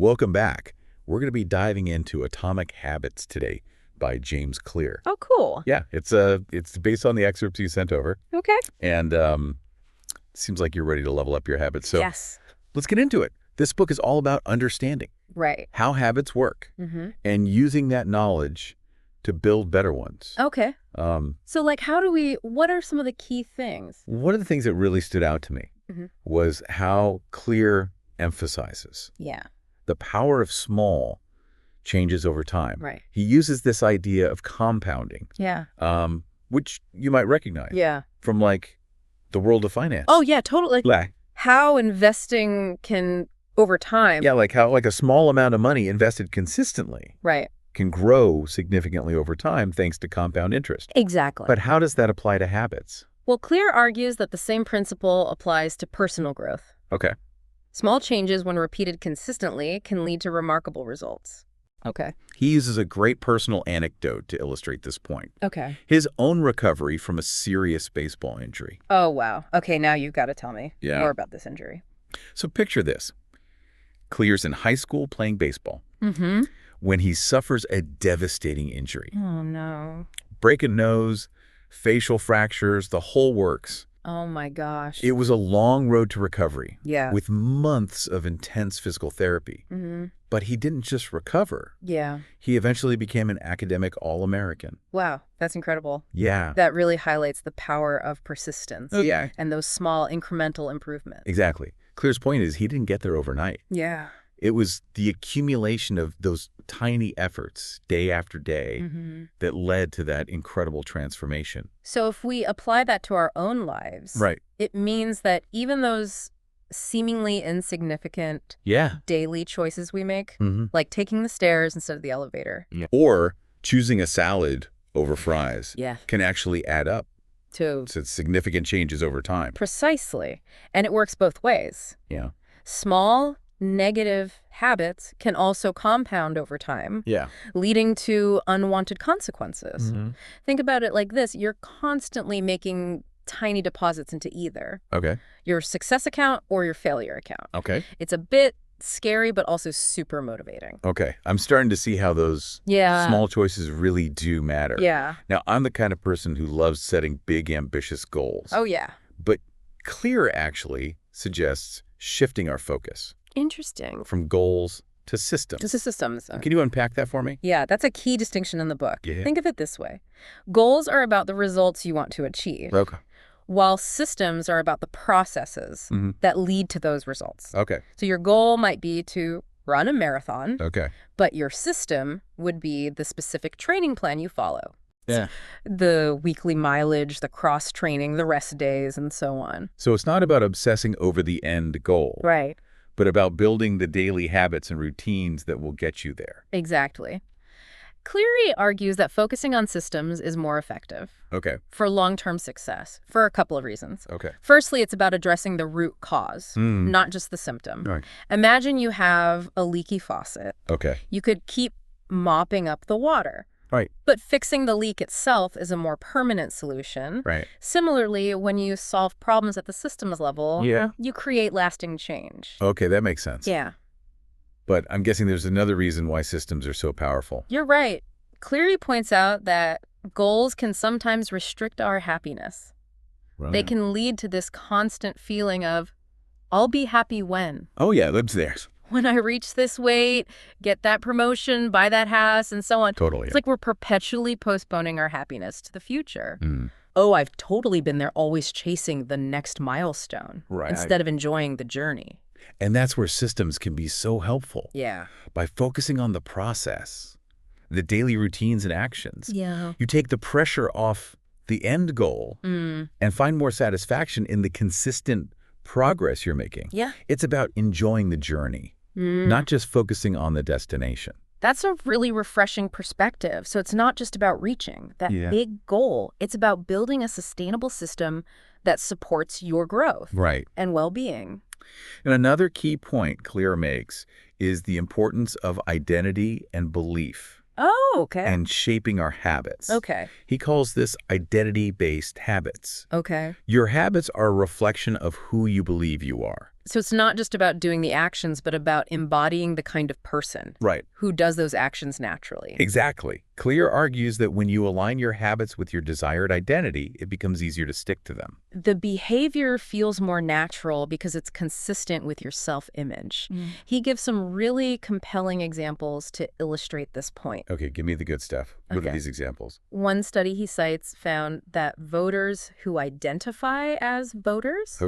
Welcome back. We're going to be diving into Atomic Habits today by James Clear. Oh, cool. Yeah, it's based on the excerpts you sent over. Okay. And seems like you're ready to level up your habits. So Yes. let's get into it. This book is all about understanding Right. how habits work and using that knowledge to build better ones. Okay. So, what are some of the key things? One of the things that really stood out to me was how Clear emphasizes Yeah. the power of small changes over time. Right. He uses this idea of compounding, Yeah. which you might recognize Yeah. from like the world of finance. Oh, yeah, totally. Like, How investing can, over time. yeah, like how like a small amount of money invested consistently Right. can grow significantly over time thanks to compound interest. Exactly. But how does that apply to habits? Well, Clear argues that the same principle applies to personal growth. Okay. Small changes, when repeated consistently, can lead to remarkable results. Okay. He uses a great personal anecdote to illustrate this point. Okay. His own recovery from a serious baseball injury. Oh, wow. Okay, now you've got to tell me more about this injury. So picture this. Clear's in high school playing baseball Mm-hmm. when he suffers a devastating injury. Oh, no. Break a nose, facial fractures, the whole works. Oh, my gosh. It was a long road to recovery Yeah. with months of intense physical therapy. Mm-hmm. But he didn't just recover. Yeah. He eventually became an academic All-American. Wow, that's incredible. Yeah. That really highlights the power of persistence. Oh, yeah. And those small incremental improvements. Exactly. Clear's point is he didn't get there overnight. Yeah. It was the accumulation of those tiny efforts day after day that led to that incredible transformation. So if we apply that to our own lives, Right. it means that even those seemingly insignificant daily choices we make, like taking the stairs instead of the elevator. Yeah. Or choosing a salad over fries Yeah. can actually add up To to significant changes over time. precisely. And it works both ways. Yeah. Small negative habits can also compound over time, Yeah. leading to unwanted consequences. Think about it like this. You're constantly making tiny deposits into either Okay. your success account or your failure account. Okay. It's a bit scary, but also super motivating. Okay. I'm starting to see how those Yeah. small choices really do matter. Yeah. Now, I'm the kind of person who loves setting big, ambitious goals. Oh, yeah. But Clear actually suggests shifting our focus Interesting. from goals to systems. This is systems. Can you unpack that for me? Yeah, that's a key distinction in the book. Yeah. Think of it this way. Goals are about the results you want to achieve, Okay. while systems are about the processes that lead to those results. Okay. So your goal might be to run a marathon, Okay. but your system would be the specific training plan you follow. Yeah. The weekly mileage, the cross-training, the rest days, and so on. So it's not about obsessing over the end goal, Right. but about building the daily habits and routines that will get you there. Exactly. Cleary argues that focusing on systems is more effective Okay. for long-term success for a couple of reasons. Okay. Firstly, it's about addressing the root cause, not just the symptom. Right. Imagine you have a leaky faucet. Okay. You could keep mopping up the water, Right. but fixing the leak itself is a more permanent solution. Right. Similarly, when you solve problems at the systems level, you create lasting change. Okay, that makes sense. Yeah, But I'm guessing there's another reason why systems are so powerful. you're right. Cleary points out that goals can sometimes restrict our happiness. Right. They can lead to this constant feeling of, I'll be happy when. Oh, yeah, that's theirs. When I reach this weight, get that promotion, buy that house, and so on. Totally. It's like we're perpetually postponing our happiness to the future. Oh, I've totally been there, always chasing the next milestone instead of enjoying the journey. And that's where systems can be so helpful. Yeah. By focusing on the process, the daily routines and actions. Yeah. You take the pressure off the end goal and find more satisfaction in the consistent progress you're making. Yeah. It's about enjoying the journey, not just focusing on the destination. That's a really refreshing perspective. So it's not just about reaching that big goal. It's about building a sustainable system that supports your growth and well-being. And another key point Clear makes is the importance of identity and belief. Oh, okay. And shaping our habits. Okay. He calls this identity-based habits. Okay. Your habits are a reflection of who you believe you are. So it's not just about doing the actions, but about embodying the kind of person who does those actions naturally. Exactly. Clear argues that when you align your habits with your desired identity, it becomes easier to stick to them. The behavior feels more natural because it's consistent with your self-image. He gives some really compelling examples to illustrate this point. Okay, give me the good stuff. What are these examples? One study he cites found that voters who identify as voters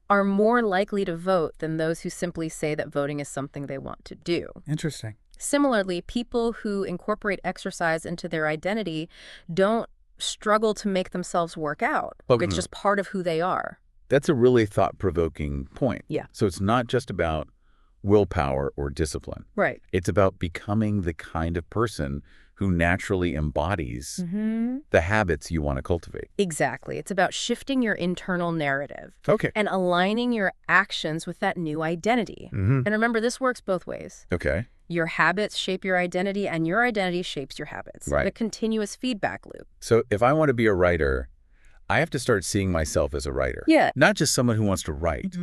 are more likely to vote than those who simply say that voting is something they want to do. Interesting. Similarly, people who incorporate exercise into their identity don't struggle to make themselves work out. It's just part of who they are. That's a really thought-provoking point. Yeah. So it's not just about willpower or discipline. Right. It's about becoming the kind of person who naturally embodies the habits you want to cultivate. Exactly. It's about shifting your internal narrative and aligning your actions with that new identity. And remember, this works both ways. Your habits shape your identity, and your identity shapes your habits. The continuous feedback loop. So if I want to be a writer, I have to start seeing myself as a writer. Not just someone who wants to write.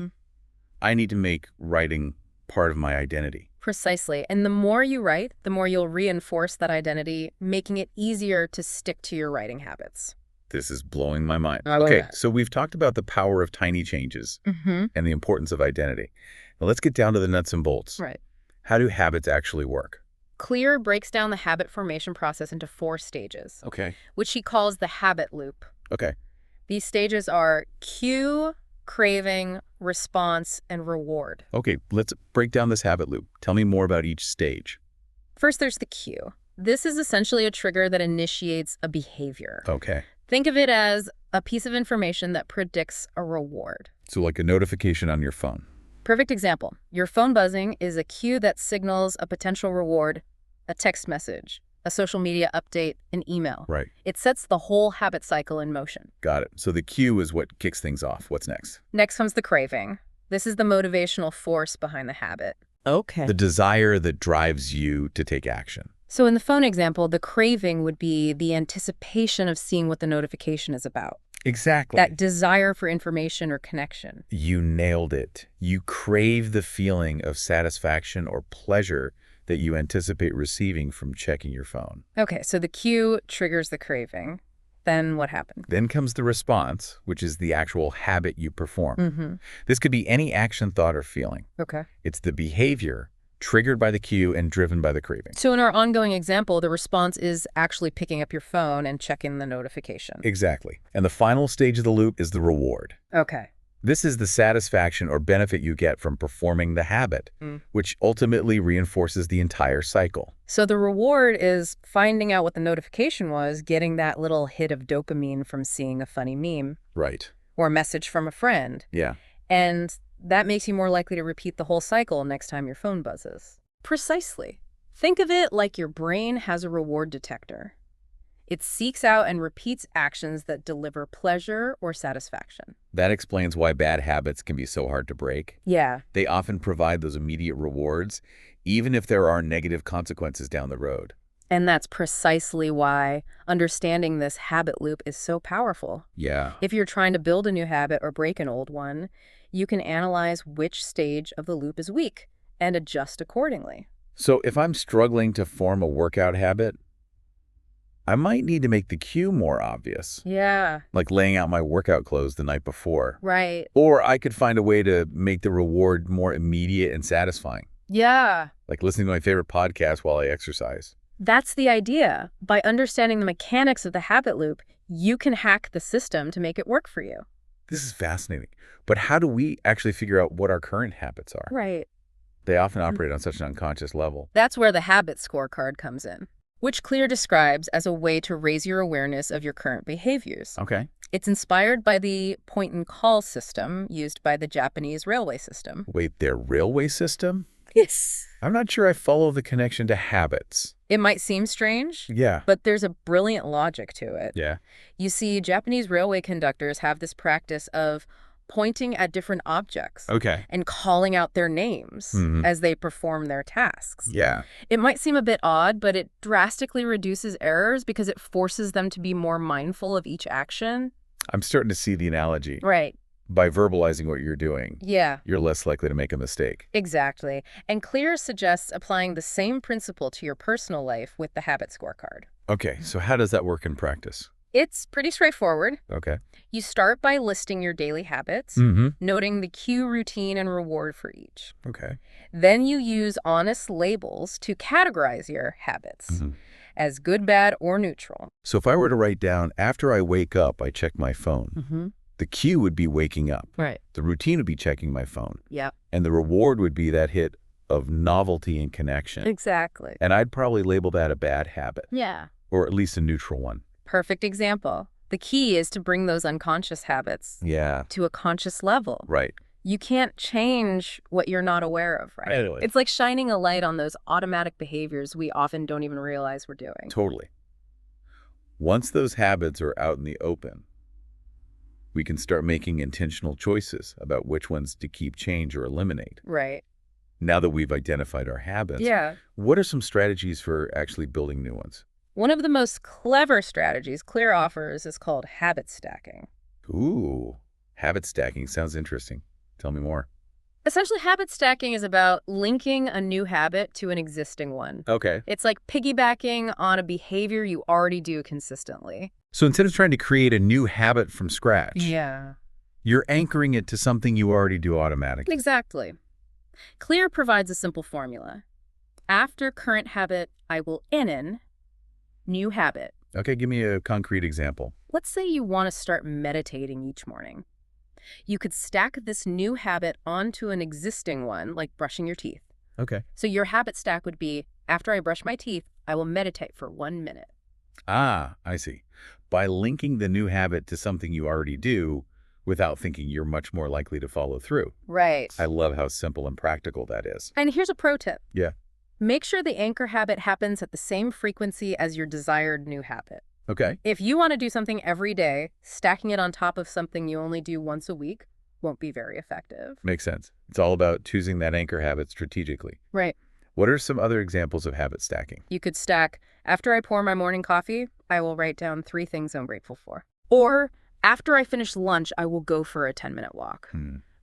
I need to make writing part of my identity. Precisely. And the more you write, the more you'll reinforce that identity, making it easier to stick to your writing habits. This is blowing my mind. I love that. So we've talked about the power of tiny changes and the importance of identity. Now let's get down to the nuts and bolts. How do habits actually work? Clear breaks down the habit formation process into 4 stages, which he calls the habit loop. These stages are cue, craving, response, and reward. Let's break down this habit loop. Tell me more about each stage. First, there's the cue. This is essentially a trigger that initiates a behavior. Think of it as a piece of information that predicts a reward. So like a notification on your phone. Perfect example. Your phone buzzing is a cue that signals a potential reward, a text message, a social media update, an email. It sets the whole habit cycle in motion. Got it. So the cue is what kicks things off. What's next? Next comes the craving. This is the motivational force behind the habit. The desire that drives you to take action. So in the phone example, the craving would be the anticipation of seeing what the notification is about. Exactly. That desire for information or connection. You nailed it. You crave the feeling of satisfaction or pleasure that you anticipate receiving from checking your phone. So the cue triggers the craving. Then what happened? Then comes the response, which is the actual habit you perform. This could be any action, thought, or feeling. It's the behavior triggered by the cue and driven by the craving. So in our ongoing example, the response is actually picking up your phone and checking the notification. Exactly. And the final stage of the loop is the reward. This is the satisfaction or benefit you get from performing the habit, which ultimately reinforces the entire cycle. So the reward is finding out what the notification was, getting that little hit of dopamine from seeing a funny meme. Or a message from a friend. And that makes you more likely to repeat the whole cycle next time your phone buzzes. Precisely. Think of it like your brain has a reward detector. It seeks out and repeats actions that deliver pleasure or satisfaction. That explains why bad habits can be so hard to break. They often provide those immediate rewards, even if there are negative consequences down the road. And that's precisely why understanding this habit loop is so powerful. If you're trying to build a new habit or break an old one, you can analyze which stage of the loop is weak and adjust accordingly. So if I'm struggling to form a workout habit, I might need to make the cue more obvious. Like laying out my workout clothes the night before. Or I could find a way to make the reward more immediate and satisfying. Like listening to my favorite podcast while I exercise. That's the idea. By understanding the mechanics of the habit loop, you can hack the system to make it work for you. This is fascinating. But how do we actually figure out what our current habits are? They often operate on such an unconscious level. That's where the habit scorecard comes in, which Clear describes as a way to raise your awareness of your current behaviors. It's inspired by the point-and-call system used by the Japanese railway system. Wait, their railway system? Yes. I'm not sure I follow the connection to habits. It might seem strange, but there's a brilliant logic to it. You see, Japanese railway conductors have this practice of pointing at different objects and calling out their names as they perform their tasks. It might seem a bit odd, but it drastically reduces errors because it forces them to be more mindful of each action. I'm starting to see the analogy. By verbalizing what you're doing, Yeah, you're less likely to make a mistake. exactly. And Clear suggests applying the same principle to your personal life with the habit scorecard. Okay, so how does that work in practice? It's pretty straightforward. Okay. You start by listing your daily habits, noting the cue, routine, and reward for each. Okay. Then you use honest labels to categorize your habits as good, bad, or neutral. So if I were to write down, after I wake up, I check my phone, the cue would be waking up. Right. The routine would be checking my phone. Yeah. And the reward would be that hit of novelty and connection. Exactly. And I'd probably label that a bad habit. Yeah. Or at least a neutral one. Perfect example. The key is to bring those unconscious habits to a conscious level. Right. You can't change what you're not aware of, right? Anyway. It's like shining a light on those automatic behaviors we often don't even realize we're doing. Totally. Once those habits are out in the open, we can start making intentional choices about which ones to keep, change, or eliminate. Right. Now that we've identified our habits, what are some strategies for actually building new ones? One of the most clever strategies Clear offers is called habit stacking. Ooh, habit stacking sounds interesting. Tell me more. Essentially, habit stacking is about linking a new habit to an existing one. Okay. It's like piggybacking on a behavior you already do consistently. So instead of trying to create a new habit from scratch, you're anchoring it to something you already do automatically. Exactly. Clear provides a simple formula. After current habit, I will in new habit. Okay, give me a concrete example. Let's say you want to start meditating each morning. You could stack this new habit onto an existing one, like brushing your teeth. Okay. So your habit stack would be, after I brush my teeth, I will meditate for 1 minute. Ah, I see. By linking the new habit to something you already do without thinking, you're much more likely to follow through. Right. I love how simple and practical that is. And here's a pro tip. Yeah. Make sure the anchor habit happens at the same frequency as your desired new habit. Okay. If you want to do something every day, stacking it on top of something you only do once a week won't be very effective. Makes sense. It's all about choosing that anchor habit strategically. Right. What are some other examples of habit stacking? You could stack, after I pour my morning coffee, I will write down 3 things I'm grateful for. Or, after I finish lunch, I will go for a 10-minute walk.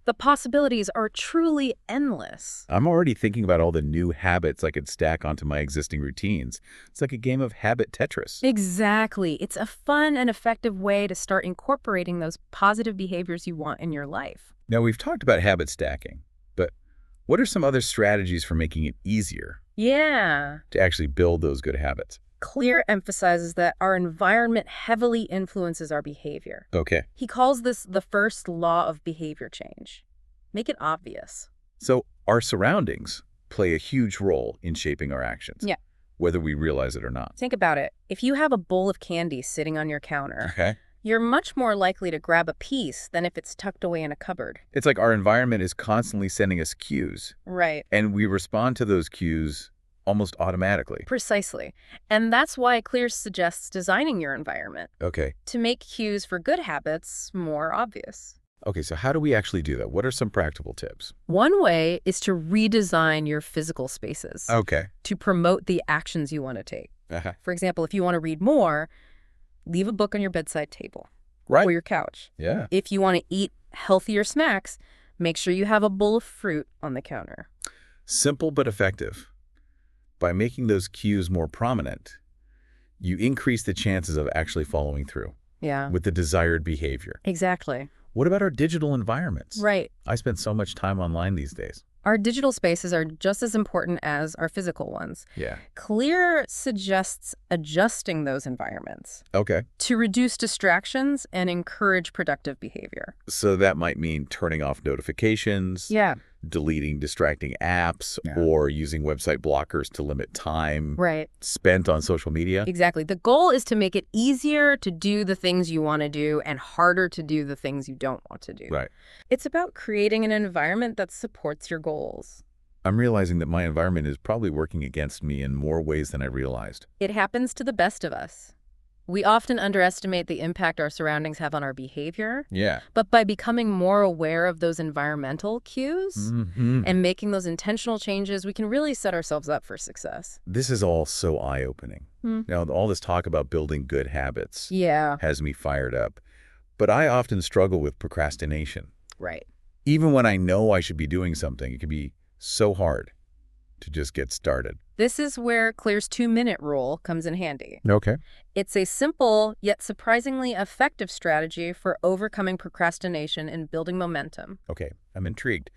The possibilities are truly endless. I'm already thinking about all the new habits I could stack onto my existing routines. It's like a game of habit Tetris. Exactly. It's a fun and effective way to start incorporating those positive behaviors you want in your life. Now, we've talked about habit stacking, but what are some other strategies for making it easier to actually build those good habits? Clear emphasizes that our environment heavily influences our behavior. Okay. He calls this the first law of behavior change. Make it obvious. So our surroundings play a huge role in shaping our actions. Yeah. Whether we realize it or not. Think about it. If you have a bowl of candy sitting on your counter, you're much more likely to grab a piece than if it's tucked away in a cupboard. It's like our environment is constantly sending us cues. Right. And we respond to those cues almost automatically. Precisely. And that's why Clear suggests designing your environment. Okay. To make cues for good habits more obvious. Okay, so how do we actually do that? What are some practical tips? One way is to redesign your physical spaces. Okay. To promote the actions you want to take. For example, if you want to read more, leave a book on your bedside table. Right. Or your couch. Yeah. If you want to eat healthier snacks, make sure you have a bowl of fruit on the counter. Simple but effective. By making those cues more prominent, you increase the chances of actually following through with the desired behavior. Exactly. What about our digital environments? Right. I spend so much time online these days. Our digital spaces are just as important as our physical ones. Yeah. Clear suggests adjusting those environments. Okay. To reduce distractions and encourage productive behavior. So that might mean turning off notifications. Yeah. Deleting distracting apps or using website blockers to limit time spent on social media. Exactly. The goal is to make it easier to do the things you want to do and harder to do the things you don't want to do. Right. It's about creating an environment that supports your goals. I'm realizing that my environment is probably working against me in more ways than I realized. It happens to the best of us. We often underestimate the impact our surroundings have on our behavior. Yeah. But by becoming more aware of those environmental cues and making those intentional changes, we can really set ourselves up for success. This is all so eye-opening. Now, all this talk about building good habits has me fired up. But I often struggle with procrastination. Right. Even when I know I should be doing something, it can be so hard to just get started. This is where Clear's 2-minute rule comes in handy. Okay. It's a simple yet surprisingly effective strategy for overcoming procrastination and building momentum. Okay, I'm intrigued.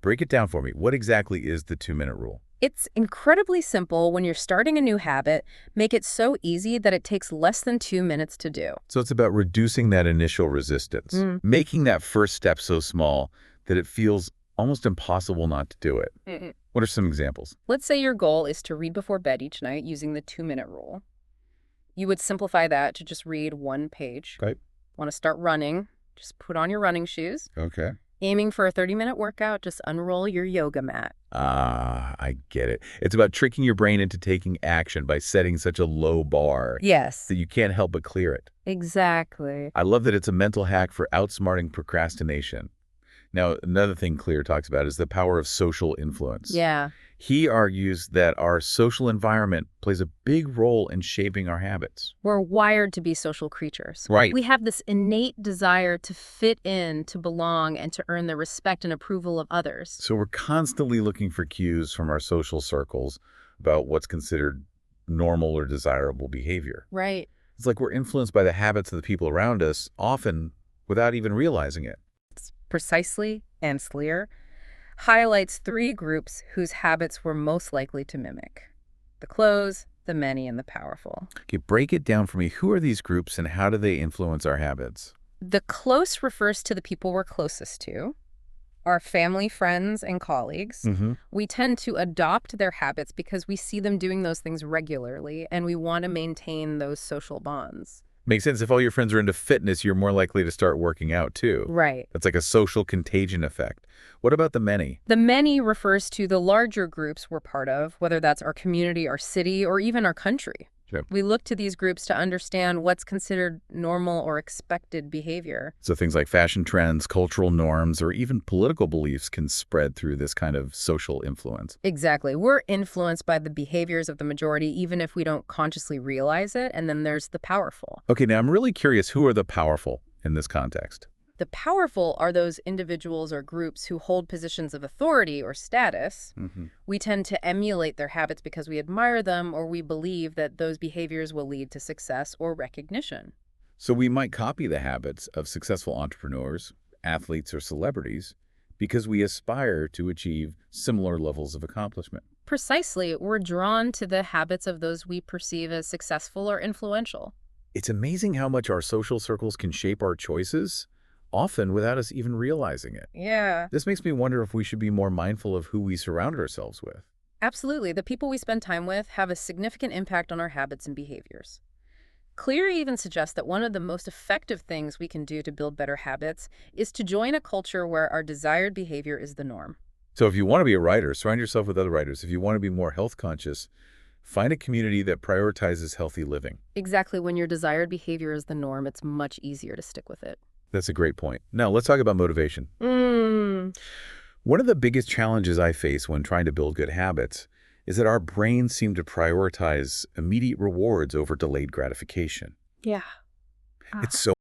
Break it down for me. What exactly is the 2-minute rule? It's incredibly simple. When you're starting a new habit, make it so easy that it takes less than 2 minutes to do. So it's about reducing that initial resistance, making that first step so small that it feels almost impossible not to do it. What are some examples? Let's say your goal is to read before bed each night using the 2-minute rule. You would simplify that to just read 1 page. Okay. Want to start running? Just put on your running shoes. Okay. Aiming for a 30-minute workout, just unroll your yoga mat. I get it. It's about tricking your brain into taking action by setting such a low bar. Yes. That you can't help but clear it. Exactly. I love that it's a mental hack for outsmarting procrastination. Now, another thing Clear talks about is the power of social influence. Yeah. He argues that our social environment plays a big role in shaping our habits. We're wired to be social creatures. Right. We have this innate desire to fit in, to belong, and to earn the respect and approval of others. So we're constantly looking for cues from our social circles about what's considered normal or desirable behavior. Right. It's like we're influenced by the habits of the people around us, often without even realizing it. Precisely, and Clear highlights 3 groups whose habits we're most likely to mimic: the close, the many, and the powerful. Okay, break it down for me. Who are these groups and how do they influence our habits? The close refers to the people we're closest to, our family, friends, and colleagues. We tend to adopt their habits because we see them doing those things regularly, and we want to maintain those social bonds. Makes sense. If all your friends are into fitness, you're more likely to start working out, too. Right. That's like a social contagion effect. What about the many? The many refers to the larger groups we're part of, whether that's our community, our city, or even our country. Sure. We look to these groups to understand what's considered normal or expected behavior. So things like fashion trends, cultural norms, or even political beliefs can spread through this kind of social influence. Exactly. We're influenced by the behaviors of the majority, even if we don't consciously realize it. And then there's the powerful. Okay, now I'm really curious, who are the powerful in this context? The powerful are those individuals or groups who hold positions of authority or status. We tend to emulate their habits because we admire them or we believe that those behaviors will lead to success or recognition. So we might copy the habits of successful entrepreneurs, athletes, or celebrities because we aspire to achieve similar levels of accomplishment. Precisely. We're drawn to the habits of those we perceive as successful or influential. It's amazing how much our social circles can shape our choices, often without us even realizing it. Yeah. This makes me wonder if we should be more mindful of who we surround ourselves with. Absolutely. The people we spend time with have a significant impact on our habits and behaviors. Clear even suggests that one of the most effective things we can do to build better habits is to join a culture where our desired behavior is the norm. So if you want to be a writer, surround yourself with other writers. If you want to be more health conscious, find a community that prioritizes healthy living. Exactly. When your desired behavior is the norm, it's much easier to stick with it. That's a great point. Now, let's talk about motivation. One of the biggest challenges I face when trying to build good habits is that our brains seem to prioritize immediate rewards over delayed gratification. Yeah. It's so